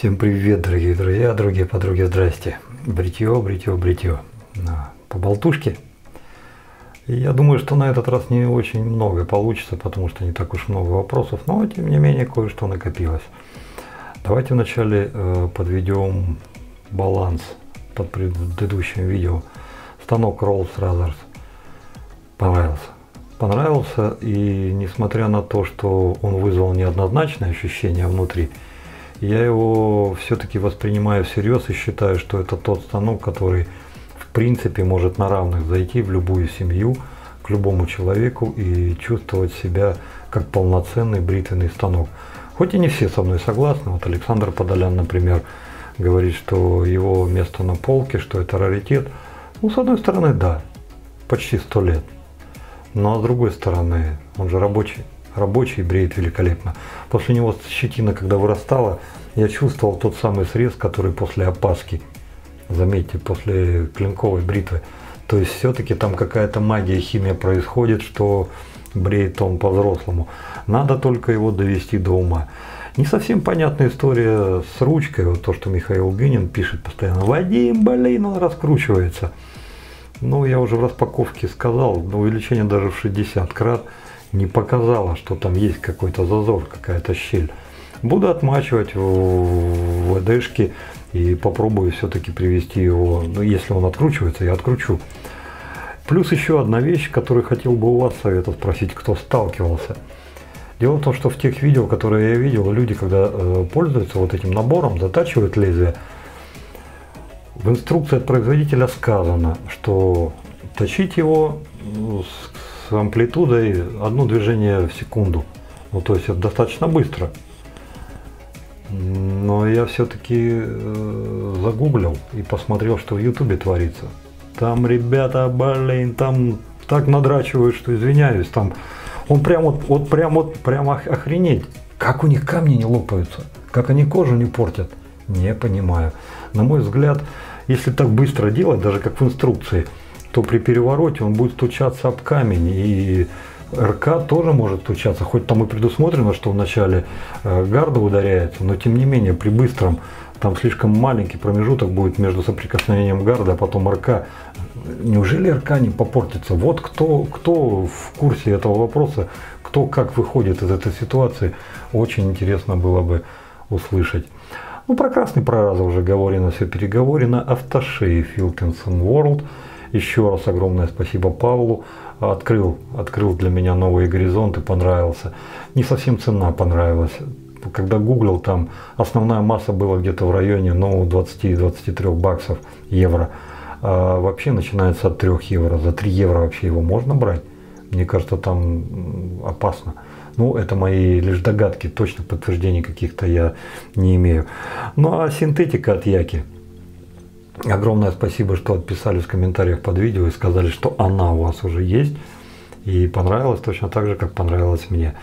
Всем привет, дорогие друзья, дорогие подруги, здрасте. Бритье, бритье, бритье. По болтушке. И я думаю, что на этот раз не очень много получится, потому что не так уж много вопросов, но тем не менее кое-что накопилось. Давайте вначале подведем баланс под предыдущим видео. Станок Rolls-Royce понравился, и несмотря на то, что он вызвал неоднозначное ощущение внутри, я его все-таки воспринимаю всерьез и считаю, что это тот станок, который в принципе может на равных зайти в любую семью, к любому человеку и чувствовать себя как полноценный бритвенный станок. Хоть и не все со мной согласны, вот Александр Подолян, например, говорит, что его место на полке, что это раритет. Ну, с одной стороны, да, почти 100 лет. Но с другой стороны, он же рабочий, бреет великолепно. После него щетина, когда вырастала, я чувствовал тот самый срез, который после опаски. Заметьте, после клинковой бритвы. То есть все-таки там какая-то магия, химия происходит, что бреет он по-взрослому. Надо только его довести до ума. Не совсем понятная история с ручкой, вот то, что Михаил Гынин пишет постоянно. Вадим, блин, он раскручивается. Ну, я уже в распаковке сказал, увеличение даже в 60 крат не показало, что там есть какой-то зазор, какая-то щель. Буду отмачивать в ВДшке и попробую все-таки привести его, ну, если он откручивается, я откручу. Плюс еще одна вещь, которую хотел бы у вас совета спросить, кто сталкивался. Дело в том, что в тех видео, которые я видел, люди, когда пользуются вот этим набором, затачивают лезвие, в инструкции от производителя сказано, что точить его с амплитудой одно движение в секунду. Ну, то есть это достаточно быстро. Но я все-таки загуглил и посмотрел, что в Ютубе творится. Там ребята, блин, там так надрачивают, что извиняюсь, там он прям охренеть. Как у них камни не лопаются, как они кожу не портят, не понимаю. На мой взгляд, если так быстро делать, даже как в инструкции, то при перевороте он будет стучаться об камень, и РК тоже может стучаться, хоть там и предусмотрено, что вначале гарда ударяется, но тем не менее при быстром там слишком маленький промежуток будет между соприкосновением гарда, а потом РК. Неужели РК не попортится? Вот кто в курсе этого вопроса, кто как выходит из этой ситуации, очень интересно было бы услышать. Ну, про красный прораза уже говорено, все переговорено. Автошей Wilkinson World. Еще раз огромное спасибо Павлу. Открыл для меня новые горизонты, понравился. Не совсем цена понравилась. Когда гуглил, там основная масса была где-то в районе 20-23 баксов, евро. А вообще начинается от 3 евро. За 3 евро вообще его можно брать? Мне кажется, там опасно. Ну, это мои лишь догадки, точно подтверждений каких-то я не имею. Ну, а синтетика от Яки. Огромное спасибо, что отписались в комментариях под видео и сказали, что она у вас уже есть. И понравилась точно так же, как понравилась мне.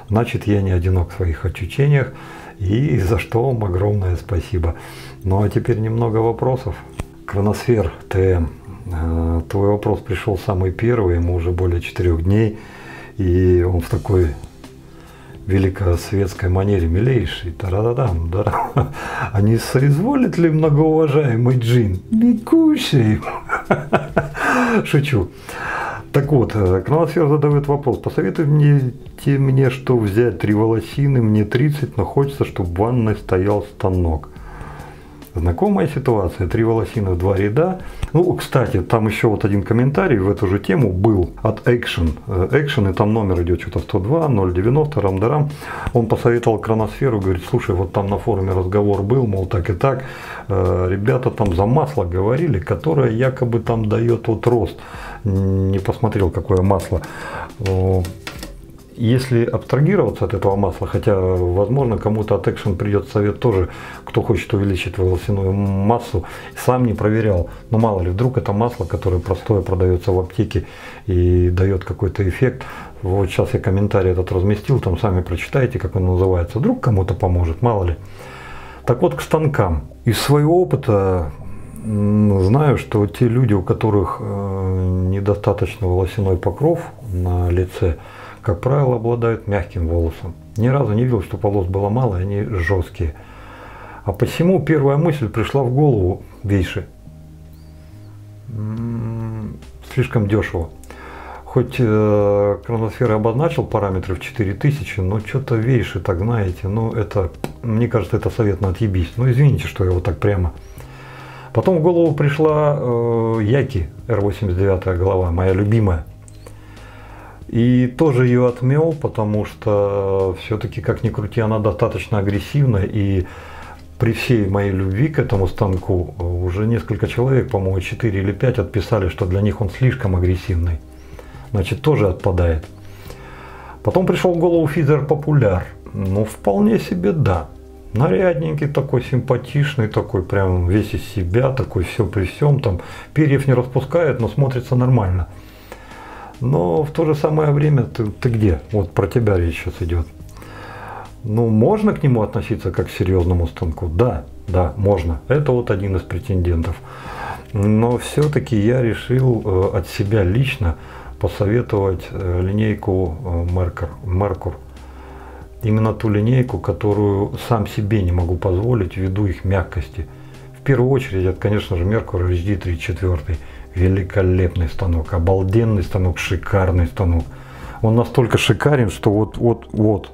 Значит, я не одинок в своих ощущениях. И за что вам огромное спасибо. Ну, а теперь немного вопросов. Хроносфер ТМ. Твой вопрос пришел самый первый, ему уже более 4 дней. И он в такой великосветской манере, милейший, тарададам, да. А не соизволит ли многоуважаемый Джин? Не кушай. Шучу. Так вот, Хроносфер задает вопрос. Посоветуйте мне, что взять 3 волосины, мне 30, но хочется, чтобы в ванной стоял станок. Знакомая ситуация, 3 волосины в 2 ряда. Ну, кстати, там еще вот один комментарий в эту же тему был от Action. Action, и там номер идет что-то 102, 090, рамдарам. Он посоветовал Хроносферу, говорит, слушай, вот там на форуме разговор был, мол, так и так. Ребята там за масло говорили, которое якобы там дает вот рост. Не посмотрел, какое масло. Если абстрагироваться от этого масла, хотя, возможно, кому-то от Action придет совет тоже, кто хочет увеличить волосяную массу, сам не проверял. Но мало ли, вдруг это масло, которое простое продается в аптеке и дает какой-то эффект. Вот сейчас я комментарий этот разместил, там сами прочитайте, как он называется. Вдруг кому-то поможет, мало ли. Так вот, к станкам. Из своего опыта знаю, что те люди, у которых недостаточно волосяной покров на лице, как правило, обладают мягким волосом. Ни разу не видел, что волос было мало, и они жесткие. А посему первая мысль пришла в голову: Вейши. Слишком дешево. Хоть Хроносфера обозначил параметры в 4000, но что-то Вейши, так знаете, ну это, мне кажется, это совет на отъебись. Ну извините, что я вот так прямо. Потом в голову пришла Яки R89 голова, моя любимая. И тоже ее отмел, потому что все-таки, как ни крути, она достаточно агрессивная. И при всей моей любви к этому станку уже несколько человек, по-моему, 4 или 5 отписали, что для них он слишком агрессивный. Значит, тоже отпадает. Потом пришел в голову Физер Популяр. Ну, вполне себе да. Нарядненький такой, симпатичный такой, прям весь из себя, такой все при всем. Там перьев не распускает, но смотрится нормально. Но в то же самое время ты где? Вот про тебя речь сейчас идет. Ну, можно к нему относиться как к серьезному станку? Да, да, можно. Это вот один из претендентов. Но все-таки я решил от себя лично посоветовать линейку Merkur. Именно ту линейку, которую сам себе не могу позволить ввиду их мягкости. В первую очередь, это, конечно же, Merkur HD34. Великолепный станок, обалденный станок, шикарный станок. Он настолько шикарен, что вот.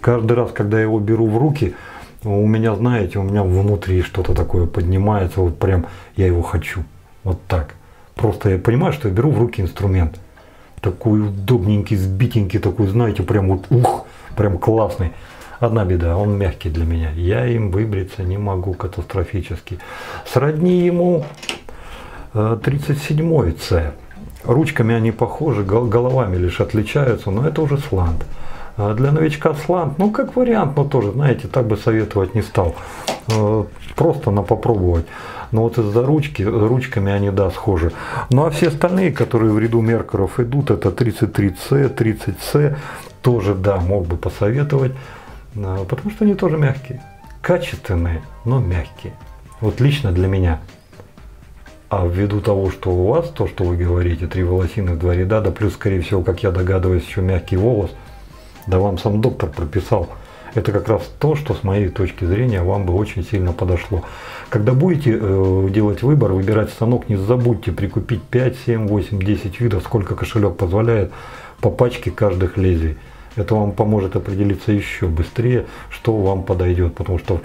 Каждый раз, когда я его беру в руки, у меня, знаете, у меня внутри что-то такое поднимается, вот прям я его хочу. Вот так. Просто я понимаю, что я беру в руки инструмент. Такой удобненький, сбитенький, такой, знаете, прям вот, прям классный. Одна беда, он мягкий для меня. Я им выбриться не могу катастрофически. Сродни ему 37-й C. Ручками они похожи, головами лишь отличаются, но это уже слант. А для новичка слант, ну как вариант, но тоже, знаете, так бы советовать не стал. Просто на попробовать. Но вот из-за ручками они, да, схожи. Ну а все остальные, которые в ряду Меркуров идут, это 33C, 30C, тоже, да, мог бы посоветовать. Потому что они тоже мягкие. Качественные, но мягкие. Вот лично для меня. А ввиду того, что у вас, то, что вы говорите, 3 волосины в 2 ряда, да плюс, скорее всего, как я догадываюсь, еще мягкий волос, да вам сам доктор прописал. Это как раз то, что с моей точки зрения вам бы очень сильно подошло. Когда будете делать выбор, выбирать станок, не забудьте прикупить 5, 7, 8, 10 видов, сколько кошелек позволяет, по пачке каждых лезвий. Это вам поможет определиться еще быстрее, что вам подойдет, потому что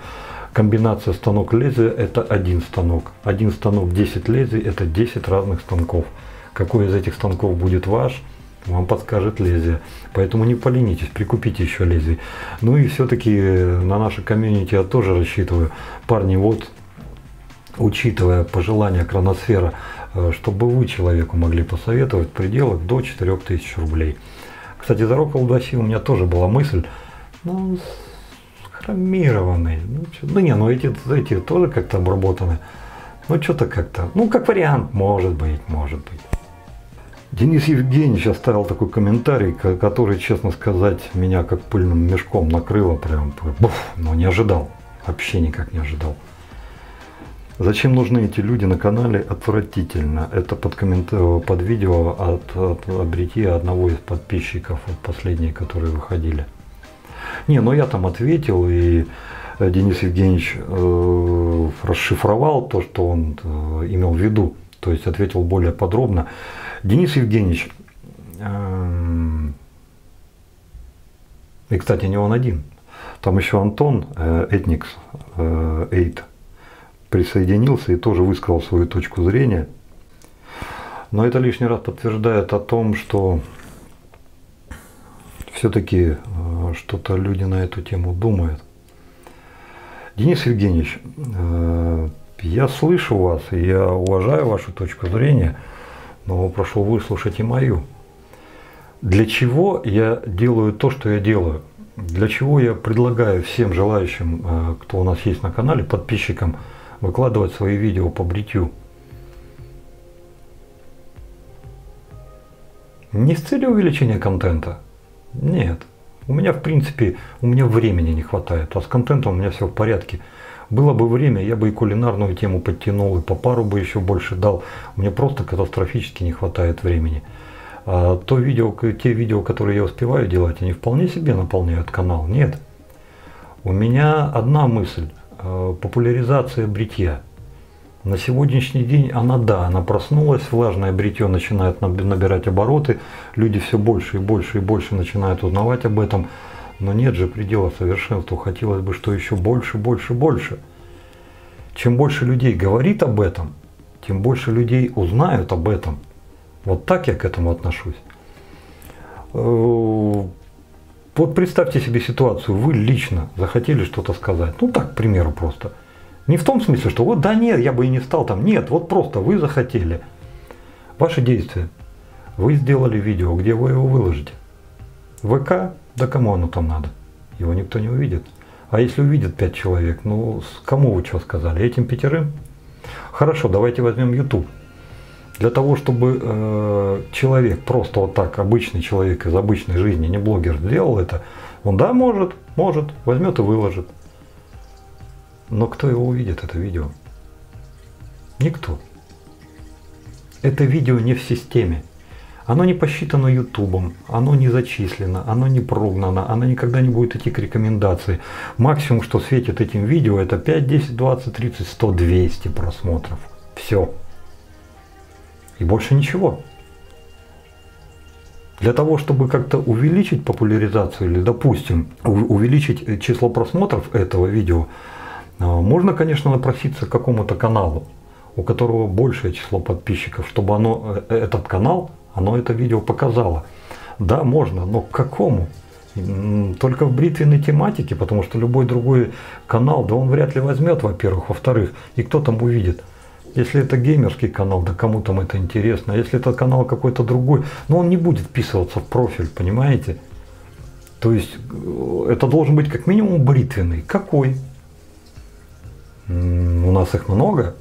комбинация станок-лезвие – это один станок. Один станок 10 лезвий – это 10 разных станков. Какой из этих станков будет ваш, вам подскажет лезвие. Поэтому не поленитесь, прикупите еще лезвий. Ну и все-таки на наше комьюнити я тоже рассчитываю. Парни, вот, учитывая пожелания Хроносфера, чтобы вы человеку могли посоветовать в пределах до 4000 рублей. Кстати, за Rockall 2C у меня тоже была мысль, ну, хромированный. Ну эти тоже как-то обработаны. Ну что-то как-то, ну как вариант, может быть. Денис Евгеньевич оставил такой комментарий, который, честно сказать, меня как пыльным мешком накрыло, прям, но не ожидал, вообще никак не ожидал. Зачем нужны эти люди на канале? Отвратительно. Это под видео от обретия одного из подписчиков, вот последние, которые выходили. Не, но я там ответил, и Денис Евгеньевич расшифровал то, что он имел в виду, то есть ответил более подробно. Денис Евгеньевич, и, кстати, не он один, там еще Антон Этникс 8 присоединился и тоже высказал свою точку зрения. Но это лишний раз подтверждает о том, что все-таки что-то люди на эту тему думают. Денис Евгеньевич, я слышу вас, и я уважаю вашу точку зрения, но прошу выслушать и мою. Для чего я делаю то, что я делаю? Для чего я предлагаю всем желающим, кто у нас есть на канале, подписчикам, выкладывать свои видео по бритью? Не с целью увеличения контента. Нет. У меня, в принципе, времени не хватает, а с контентом у меня все в порядке. Было бы время, я бы и кулинарную тему подтянул, и по пару бы еще больше дал. Мне просто катастрофически не хватает времени. А те видео, которые я успеваю делать, они вполне себе наполняют канал. Нет. У меня одна мысль. популяризация бритья. На сегодняшний день она проснулась, влажное бритье начинает набирать обороты, люди все больше и больше и больше начинают узнавать об этом, но нет же предела совершенству, хотелось бы, что еще больше, больше, больше. Чем больше людей говорит об этом, тем больше людей узнают об этом. Вот так я к этому отношусь. Вот представьте себе ситуацию, вы лично захотели что-то сказать, ну так, к примеру просто. Не в том смысле, что вот да нет, я бы и не стал там. Нет, вот просто вы захотели. Ваши действия. Вы сделали видео, где вы его выложите. ВК, да кому оно там надо? Его никто не увидит. А если увидит 5 человек, ну кому вы что сказали? Этим 5? Хорошо, давайте возьмем YouTube. Для того, чтобы человек, просто вот так, обычный человек из обычной жизни, не блогер, сделал это, он да, может, возьмет и выложит. Но кто его увидит, это видео? Никто. Это видео не в системе. Оно не посчитано Ютубом, оно не зачислено, оно не прогнано, оно никогда не будет идти к рекомендации. Максимум, что светит этим видео, это 5, 10, 20, 30, 100, 200 просмотров. Все. И больше ничего. Для того, чтобы как-то увеличить популяризацию или, допустим, увеличить число просмотров этого видео, можно, конечно, напроситься к какому-то каналу, у которого большее число подписчиков, чтобы этот канал, это видео показало. Да, можно, но к какому? Только в бритвенной тематике, потому что любой другой канал, да он вряд ли возьмет, во-первых. Во-вторых, и кто там увидит? Если это геймерский канал, да кому там это интересно. Если это канал какой-то другой, но он не будет вписываться в профиль, понимаете? То есть это должен быть как минимум бритвенный. Какой? У нас их много,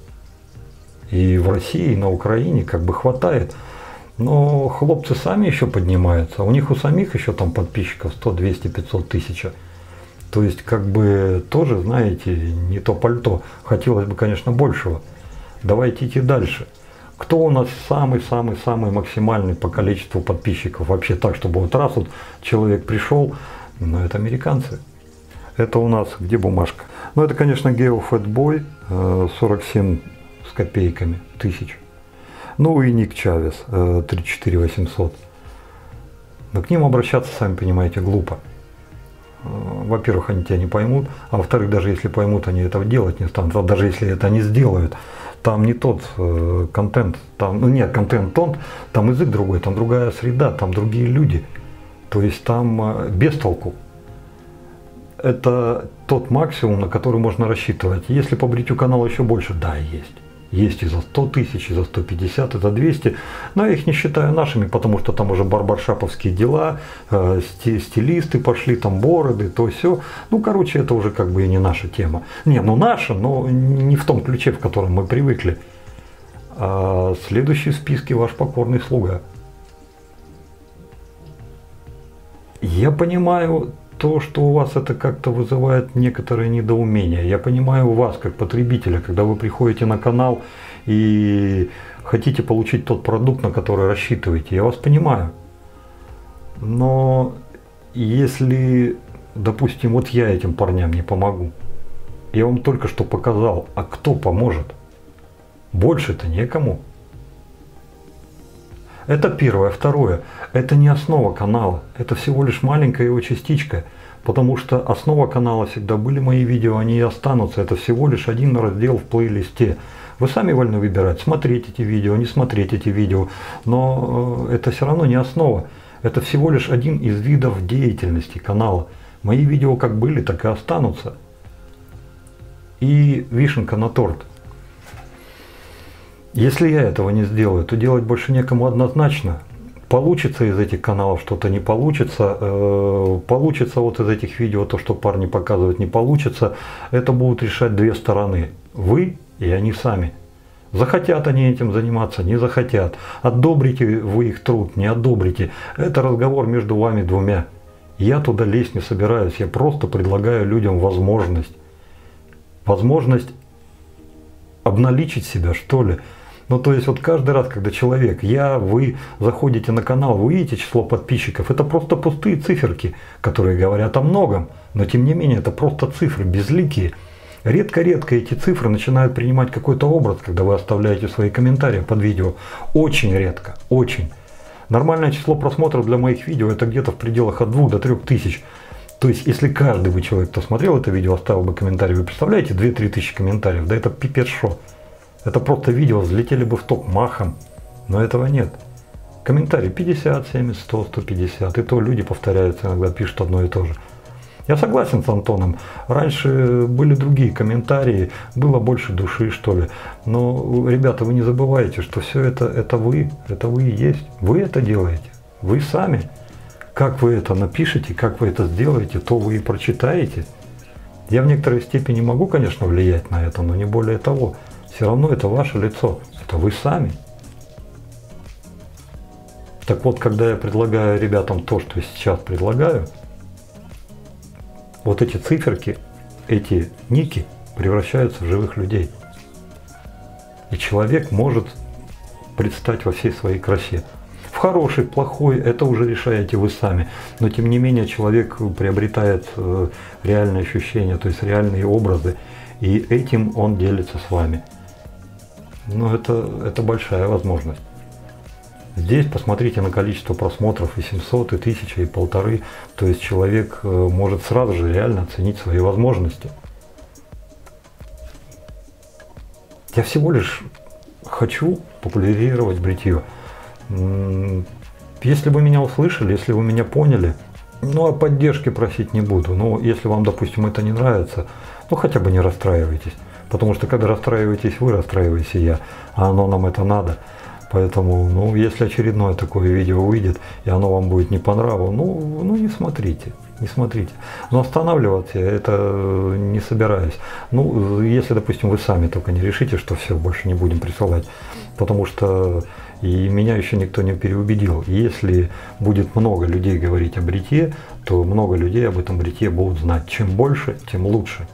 и в России, и на Украине как бы хватает, но хлопцы сами еще поднимаются, у них у самих еще там подписчиков 100, 200, 500 тысяч, то есть как бы тоже, знаете, не то пальто, хотелось бы, конечно, большего. Давайте идти дальше. Кто у нас самый максимальный по количеству подписчиков, вообще так, чтобы вот раз вот человек пришел, это американцы. Это у нас, где бумажка? Ну, это, конечно, GeoFatBoy, 47 с копейками тысяч. Ну и Ник Чавес, 34 800. Но к ним обращаться, сами понимаете, глупо. Во-первых, они тебя не поймут, а во-вторых, даже если поймут, они этого делать не станут. А даже если это они сделают, там не тот контент, там, ну нет, контент тот, там язык другой, там другая среда, там другие люди. То есть там без толку. Это тот максимум, на который можно рассчитывать. Если по бритью канала еще больше, да, есть. Есть и за 100 тысяч, и за 150, и за 200. Но я их не считаю нашими, потому что там уже барбаршаповские дела, стилисты пошли, там бороды, то все. Ну, короче, это уже как бы и не наша тема. Не, ну наша, но не в том ключе, в котором мы привыкли. А следующий в списке ваш покорный слуга. Я понимаю то, что у вас это как-то вызывает некоторое недоумение. Я понимаю вас как потребителя, когда вы приходите на канал и хотите получить тот продукт, на который рассчитываете. Я вас понимаю. Но если, допустим, вот я этим парням не помогу, я вам только что показал, а кто поможет? Больше-то некому. Это первое. Второе. Это не основа канала. Это всего лишь маленькая его частичка. Потому что основа канала всегда были мои видео, они и останутся. Это всего лишь один раздел в плейлисте. Вы сами вольны выбирать, смотреть эти видео, не смотреть эти видео. Но это все равно не основа. Это всего лишь один из видов деятельности канала. Мои видео как были, так и останутся. И вишенка на торт. Если я этого не сделаю, то делать больше некому однозначно. Получится из этих каналов что-то, не получится. Получится вот из этих видео то, что парни показывают, не получится. Это будут решать две стороны. Вы и они сами. Захотят они этим заниматься, не захотят. Одобрите вы их труд, не одобрите. Это разговор между вами двумя. Я туда лезть не собираюсь. Я просто предлагаю людям возможность. Возможность обналичить себя, что ли. Ну, то есть, вот каждый раз, когда человек, вы заходите на канал, вы видите число подписчиков, это просто пустые циферки, которые говорят о многом, но тем не менее, это просто цифры безликие. Редко-редко эти цифры начинают принимать какой-то образ, когда вы оставляете свои комментарии под видео. Очень редко, очень. Нормальное число просмотров для моих видео это где-то в пределах от 2 до 3 тысяч. То есть, если каждый бы человек, кто смотрел это видео, оставил бы комментарий, вы представляете, 2-3 тысячи комментариев, да это пипец шо. Это просто видео взлетели бы в топ махом, но этого нет. Комментарии 50, 70, 100, 150, и то люди повторяются, иногда пишут одно и то же. Я согласен с Антоном, раньше были другие комментарии, было больше души, что ли. Но, ребята, вы не забывайте, что все это вы и есть. Вы это делаете, вы сами. Как вы это напишете, как вы это сделаете, то вы и прочитаете. Я в некоторой степени могу, конечно, влиять на это, но не более того. Все равно это ваше лицо, это вы сами. Так вот, когда я предлагаю ребятам то, что я сейчас предлагаю, вот эти циферки, эти ники превращаются в живых людей. И человек может предстать во всей своей красе. В хороший, плохой, это уже решаете вы сами. Но тем не менее человек приобретает реальные ощущения, то есть реальные образы. И этим он делится с вами. Но это большая возможность. Здесь посмотрите на количество просмотров и 700, и 1000, и 1500. То есть человек может сразу же реально оценить свои возможности. Я всего лишь хочу популяризировать бритье. Если вы меня услышали, если вы меня поняли, ну о поддержке просить не буду. Но если вам, допустим, это не нравится, ну хотя бы не расстраивайтесь. Потому что когда расстраиваетесь вы, расстраиваюсь и я. А оно нам это надо. Поэтому, ну, если очередное такое видео выйдет, и оно вам будет не по нраву, ну не смотрите, не смотрите. Но останавливаться я это не собираюсь. Ну, если, допустим, вы сами только не решите, что все, больше не будем присылать. Потому что и меня еще никто не переубедил. Если будет много людей говорить о бритье, то много людей об этом бритье будут знать. Чем больше, тем лучше.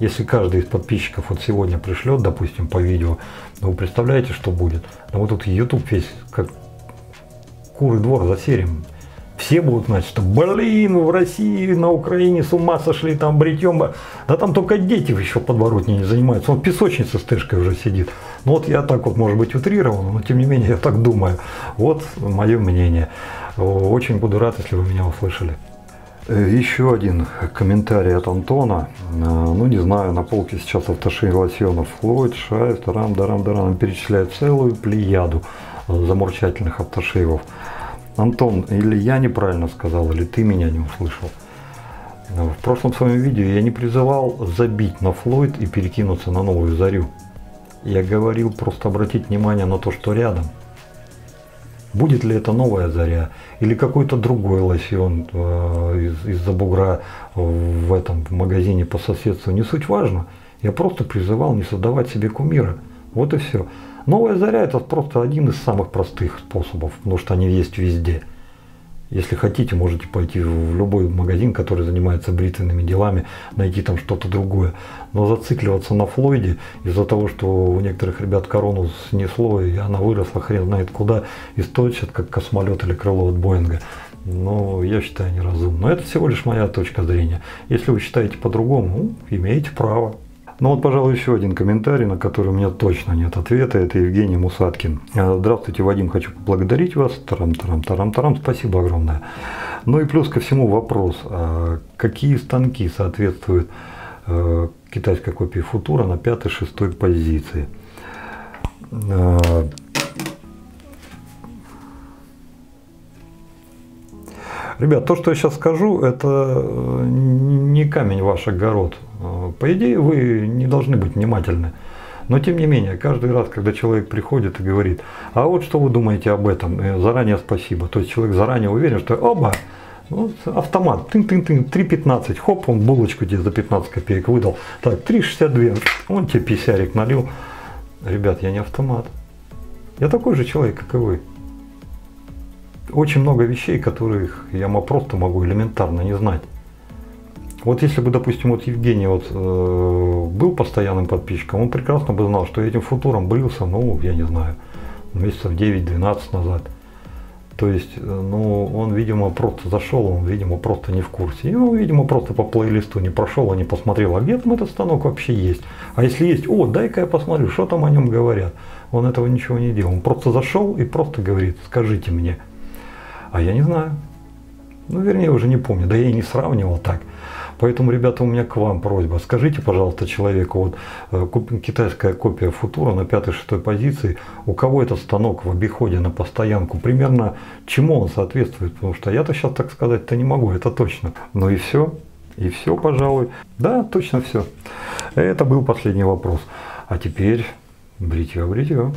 Если каждый из подписчиков вот сегодня пришлет, допустим, по видео, ну вы представляете, что будет? Ну вот тут YouTube весь как куры двор за серием. Все будут знать, что блин, в России, на Украине с ума сошли, там бритьем. Да там только дети еще подворотней не занимаются. Он в песочнице с Тэшкой уже сидит. Ну вот я так вот, может быть, утрирован, но тем не менее я так думаю. Вот мое мнение. Очень буду рад, если вы меня услышали. Еще один комментарий от Антона. Ну не знаю, на полке сейчас автошей лосьонов Флойд, Шайф, Дарам. Он перечисляет целую плеяду замурчательных автошейвов. Антон, или я неправильно сказал, или ты меня не услышал. В прошлом своем видео я не призывал забить на Флойд и перекинуться на новую зарю. Я говорил просто обратить внимание на то, что рядом. Будет ли это новая заря или какой-то другой лосьон из-за бугра в этом магазине по соседству, не суть важно. Я просто призывал не создавать себе кумира. Вот и все. Новая заря это просто один из самых простых способов, потому что они есть везде. Если хотите, можете пойти в любой магазин, который занимается бритвенными делами, найти там что-то другое. Но зацикливаться на Флойде из-за того, что у некоторых ребят корону снесло, и она выросла хрен знает куда, и сточит, как космолет или крыло от Боинга. Но я считаю неразумно. Но это всего лишь моя точка зрения. Если вы считаете по-другому, ну, имеете право. Ну вот, пожалуй, еще один комментарий, на который у меня точно нет ответа. Это Евгений Мусаткин. Здравствуйте, Вадим, хочу поблагодарить вас. Тарам-тарам, спасибо огромное. Ну и плюс ко всему вопрос. Какие станки соответствуют китайской копии Футура на 5-6 позиции? Ребят, то, что я сейчас скажу, это не камень в ваш огород. По идее, вы не должны быть внимательны. Но тем не менее, каждый раз, когда человек приходит и говорит, а вот что вы думаете об этом, заранее спасибо. То есть человек заранее уверен, что оба, вот автомат, тын-тын-тын, 3,15, хоп, он булочку тебе за 15 копеек выдал. Так, 3,62, он тебе писярик налил. Ребят, я не автомат. Я такой же человек, как и вы. Очень много вещей, которых я просто могу элементарно не знать. Вот если бы, допустим, вот Евгений был постоянным подписчиком, он прекрасно бы знал, что этим Футуром брился, ну, я не знаю, месяцев 9-12 назад. То есть, ну, он, видимо, просто зашел, он, видимо, просто не в курсе. И он, видимо, просто по плейлисту не прошел, а не посмотрел, а где там этот станок вообще есть. А если есть, о, дай-ка я посмотрю, что там о нем говорят. Он этого ничего не делал. Он просто зашел и просто говорит, скажите мне. А я не знаю. Ну, вернее, уже не помню. Да я и не сравнивал так. Поэтому, ребята, у меня к вам просьба. Скажите, пожалуйста, человеку, вот китайская копия Футура на 5-6 позиции, у кого этот станок в обиходе на постоянку, примерно чему он соответствует? Потому что я-то сейчас так сказать-то не могу, это точно. Ну и все, пожалуй. Да, точно все. Это был последний вопрос. А теперь бритье.